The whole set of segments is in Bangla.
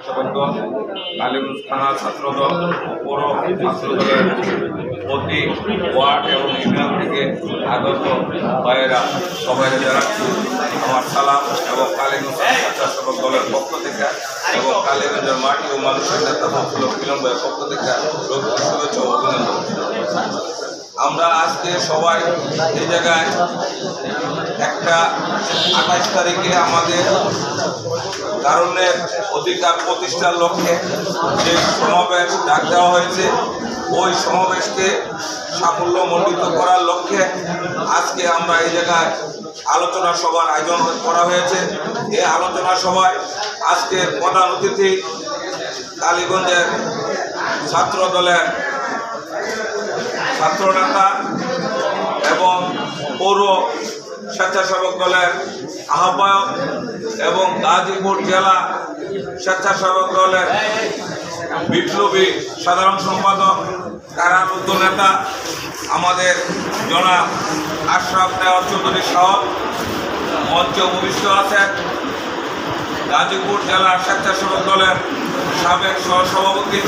স্বেচ্ছাসেবক দল, কালীগঞ্জ থানা ছাত্রদল, পৌর ছাত্রদলের প্রতি ওয়ার্ড এবং ইউনিয়ন থেকে আগত ভাইয়েরা সবাই জানাচ্ছি আমার সালাম এবং কালীগঞ্জ স্বেচ্ছাসেবক দলের পক্ষ থেকে এবং কালীগঞ্জের মাটি ও মানুষের নেতা ফখরুল মিলন ভাইয়ের পক্ষ থেকে শুভেচ্ছা ও অভিনন্দন। আমরা আজকে সবাই এই জায়গায় একটা 28 তারিখে আমাদের কারণের অধিকার প্রতিষ্ঠার লক্ষ্যে যে সমাবেশ ডাক দেওয়া হয়েছে, ওই সমাবেশকে সাফল্যমণ্ডিত করার লক্ষ্যে আজকে আমরা এই জায়গায় আলোচনা সভার আয়োজন করা হয়েছে। এই আলোচনা সভায় আজকের প্রধান অতিথি কালীগঞ্জের ছাত্র দলের ছাত্রনেতা এবং পৌর স্বেচ্ছাসেবক দলের আহ্বায়ক এবং গাজীপুর জেলা স্বেচ্ছাসেবক দলের বিপ্লবী সাধারণ সম্পাদক কারারুদ্ধ নেতা আমাদের জনাব আশরাফ দেওয়ার চৌধুরী সহ মঞ্চে উপবিষ্ট আছেন। গাজীপুর জেলা স্বেচ্ছাসেবক দলের সাবেক সহসভাপতি,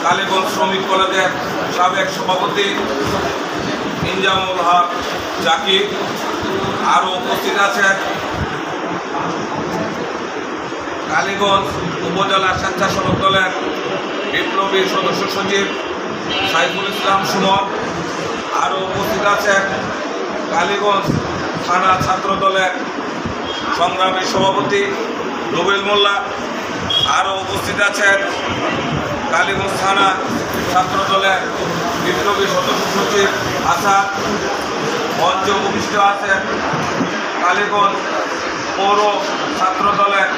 কালীগঞ্জ শ্রমিক কলেজের সাবেক সভাপতি ইনজামুল হক জাকির, আরও উপস্থিত আছেন কালীগঞ্জ উপজেলা স্বেচ্ছাসেবক দলের বিপ্লবী সদস্য সচিব সাইফুল ইসলাম সুমন, আরও উপস্থিত আছেন কালীগঞ্জ থানা ছাত্র দলের সংগ্রামী সভাপতি রুবেল মোল্লা, আরও উপস্থিত আছেন কালীগঞ্জ থানা ছাত্র দলের বিপ্লবী সদস্য সচিব আসাদ। মঞ্চে উপবিষ্ট আছেন কালীগঞ্জ পৌর ছাত্র দলের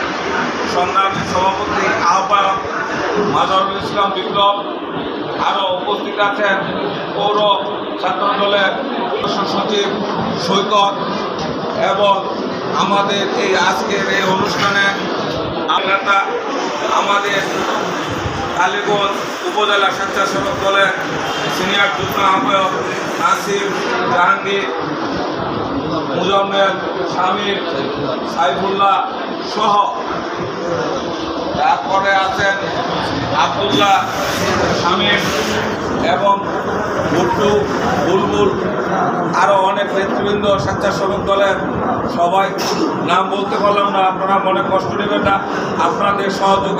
সংগ্রামী সভাপতি আহ্বায়ক মাজারুল ইসলাম বিপ্লব, আরও উপস্থিত আছেন পৌর ছাত্র দলের সদস্য সচিব সৈকত এবং আমাদের এই আজকের এই অনুষ্ঠানে নেতা আমাদের কালীগঞ্জ উপজেলা স্বেচ্ছাসেবক দলের সিনিয়র যুগ্ম আহ্বায়ক নাসির, জাহাঙ্গীর, মুজাম্মেল, শামীম, সাইফুল্লাহ সহ, তারপরে আছেন আব্দুল্লাহ, শামীম এবং গুড্ডু, বুলবুল, আরও অনেক নেতৃবৃন্দ স্বেচ্ছাসেবক দলের সবাই নাম বলতে পারলাম না, আপনারা মনে কষ্ট নেবেন না। আপনাদের সহযোগিতা